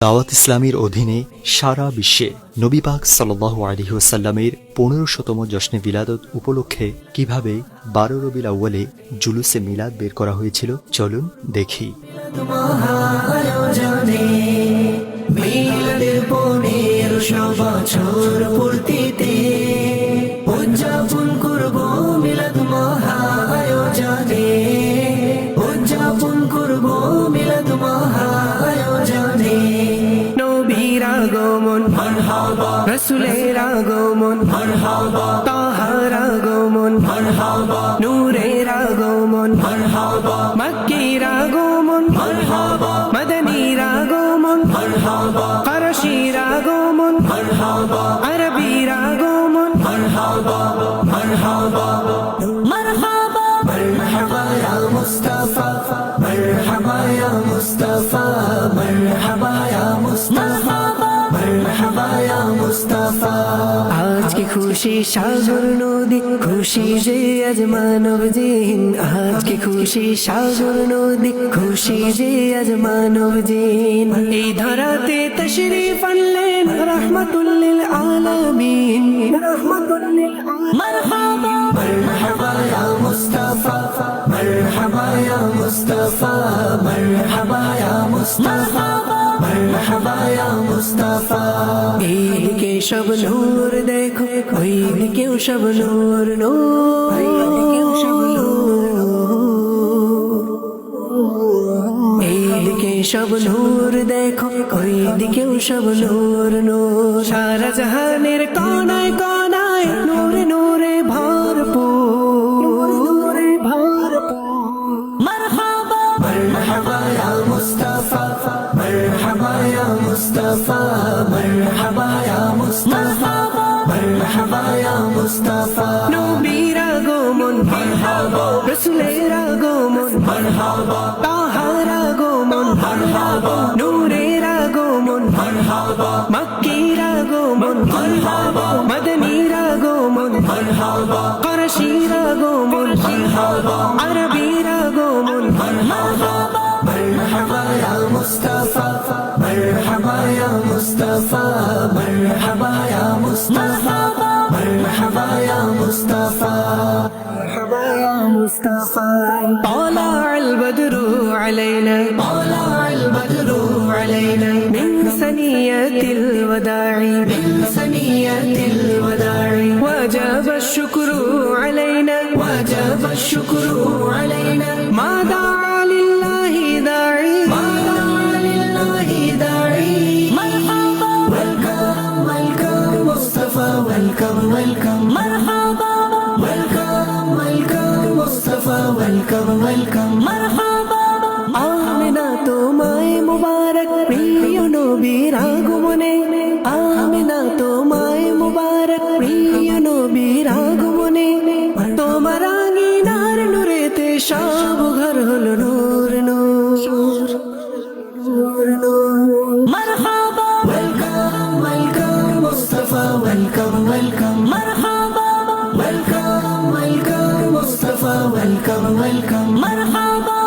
দাওয়াত ইসলামীর অধীনে সারা বিশ্বে নবী পাক সাল্লাল্লাহু আলাইহি ওয়াসাল্লামের 1500তম জশ্নে বিলাদত উপলক্ষে কিভাবে 12 রবিউল আউয়ালে জুলুসে মিলাদ বের করা হয়েছিল চলুন দেখি। মিলাদের 1500 বছর পূর্তিতে উদযাপন করব মিলাদ মহা আয়োজনে, উদযাপন করব মিলাদ মহা আয়োজনে। নবীর আগমন মারহাবা, রাসূলের আগমন মারহাবা, তাহার আগমন মারহাবা, নূরের আগমন মারহাবা, মক্কির আগমন মারহাবা, মদনীর আগমন মারহাবা, ফারসির আগমন মারহাবা, আরবির আগমন মারহাবা মারহাবা মারহাবা। মারহাবা ইয়া মুস্তাফা, মারহাবা ইয়া মুস্তাফা, মারহাবা ইয়া মুস্তাফা, মারহাবা ইয়া মুস্তাফা। আজকে খুশি সাগর নদী, খুশি যে আজ মানব জিন। আজকে খুশি সাগর নদী, খুশি যে আজ মানব জিন। এই ধরাতে তশরিফ আনলেন রহমাতুল লিল আলামিন, রহমাতুল লিল আলামিন। মারহাবা মারহাবা ইয়া মুস্তাফা, মারহাবা ইয়া মুস্তাফা, মারহাবা ইয়া মুস্তাফা, মারহাবা ইয়া মুস্তাফা। এইদিকে সব নূর দেখো, ওইদিকেও সব নূর নূর, ওইদিকেও সব নূর। এইদিকে সব নূর দেখো, ওইদিকেও সব নূর নূর। সারা জাহানের কোনায় কোনায় নূরে নূরে ভরপুর, নূরে ভরপুর। মারহাবা মারহাবা ইয়া মুস্তাফা, মারহাবা ইয়া মুস্তাফা, মারহাবা ইয়া মুস্তাফা, মারহাবা ইয়া মুস্তাফা। নবীর আগমন মারহাবা, রাসূলের আগমন মারহাবা, তাহার আগমন মারহাবা, নূরের আগমন মারহাবা, মক্কির আগমন মারহাবা, মদনীর আগমন মারহাবা, ফারসির আগমন মারহাবা, আরবির আগমন মারহাবা। মারহাবা ইয়া মুস্তাফা, মারহাবা ইয়া মুস্তাফা, মারহাবা ইয়া মুস্তাফা, মারহাবা ইয়া মুস্তাফা, মারহাবা ইয়া Mustafa. طلع البدر علينا، طلع البدر علينا من ثنية الوداع، من ثنية الوداع. وجب الشكر علينا، وجب الشكر علينا. ما دعا لله داعي، ما دعا لله داعي. مرحبا welcome welcome مصطفى welcome welcome. مرحبا welcome welcome مصطفى welcome welcome. مرحبا Amina তোমায় মুবারক প্রিয় নবীর আগমনে, আমিনা তোমায় মুবারক প্রিয় নবীর আগমনে। তোমার আঙিনার নূরেতে সব ঘর হলো নূর নূর নূর নূর। মারহাবা welcome welcome Mustafa welcome welcome. মারহাবা welcome welcome Mustafa welcome welcome. মারহাবা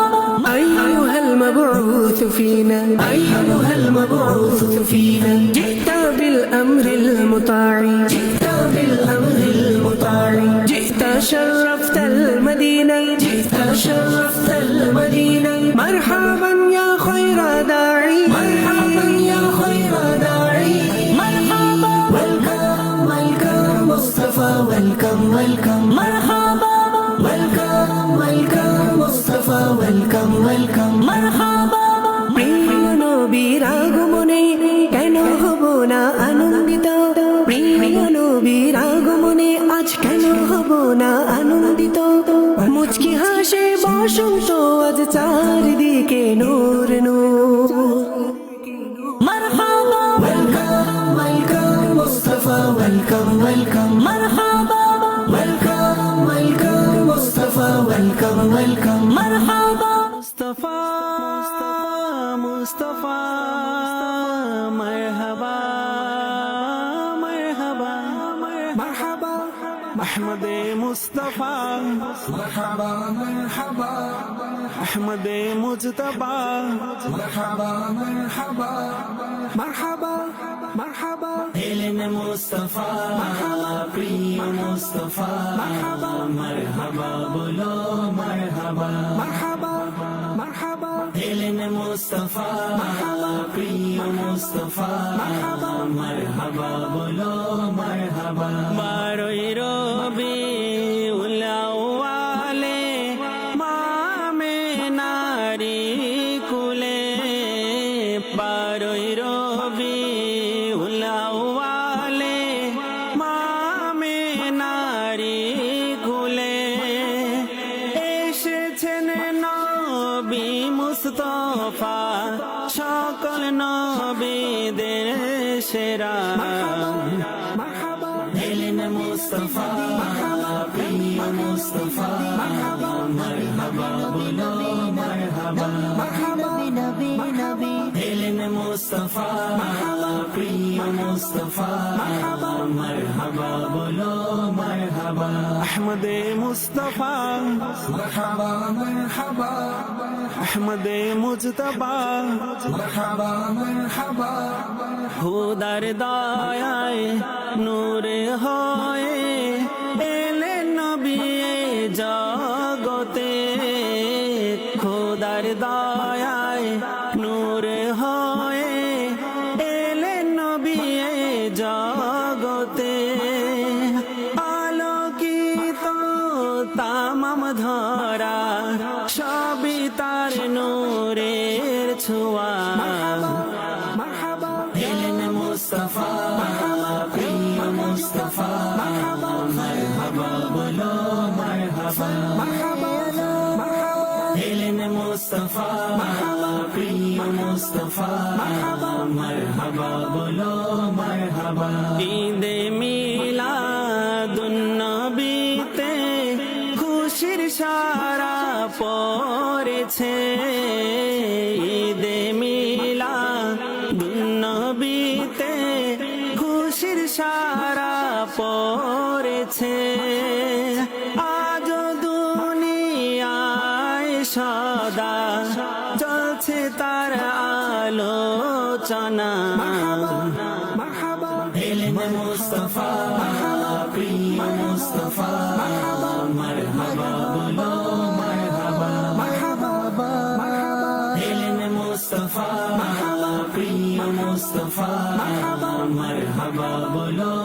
أيها المبعوث فينا، أيها المبعوث فينا. جئت بالأمر المطاع، جئت بالأمر المطاع. جئت شرفت المدينة، جئت شرفت المدينة. مرحبا يا خير داعي، مرحبا يا خير داعي. مرحبا welcome welcome مصطفى welcome welcome. مرحبا welcome welcome مصطفى welcome welcome. مرحبا প্রিয় নবীর আগমনে কেন হব না আনন্দিত, প্রিয় নবীর আগমনে আজ কেন হব না আনন্দিত। মুচকি হাসে বসন্ত আজ চারিদিকে নূর নূর। মারহাবা welcome welcome Mustafa welcome welcome. মারহাবা welcome welcome Mustafa welcome welcome. মারহাবা মুস্তাফা মুস্তাফা মারহাবা মারহাবা মারহাবা আহমদে মুস্তাফা মারহাবা মারহাবা আহমদে মুজতবা মারহাবা মারহাবা মারহাবা মারহাবা এলেন মুস্তাফা প্রিয় মুস্তাফা মারহাবা বলো মারহাবা মারহাবা মারহাবা এলেন মুস্তাফা প্রিয় মুস্তাফা মারহাবা বলো মারহাবা 12ই রবিউল আউয়ালে মামে নারী কুলে 12ই রবিউল আউয়ালে মামে নারী কুলে এসেছেন নবী মুস্তাফা সকল নবীদের সেরা মারহাবা এলেন মুস্তাফা প্রিয় মুস্তাফা মারহাবা বলো মারহাবা নবী নবী নবী এলেন মুস্তাফা প্রিয় মুস্তাফা মারহাবা বলো মারহাবা আহমদে মুস্তাফা মারহাবা মারহাবা আহমদে মুজতবা মারহাবা মারহাবা খোদার দয়ায় নূরে হয়ে এলেন নবী এ জগতে খোদার দয়ায় নূরে হয়ে এলেন নবী এ জগতে আলোকিত তামাম ধরা সবই তার নূরের ছোঁয়া মারহাবা এলেন মুস্তাফা প্রিয় মুস্তাফা মারহাবা বলো মারহাবা এলেন মুস্তাফা প্রিয় মুস্তাফা মারহাবা বলো মারহাবা ঈদে মিলাদুন্নবীতে খুশির সারা পড়েছে ঈদে মিলাদুন্নবীতে খুশির সারা পড়েছে আজ দুনিয়ায় সদা চলছে তার আলোচনা মারহাবা এলেন মুস্তাফা প্রিয় মুস্তাফা মারহাবা বলো মারহাবা এলেন মুস্তাফা প্রিয় মুস্তাফা মারহাবা বলো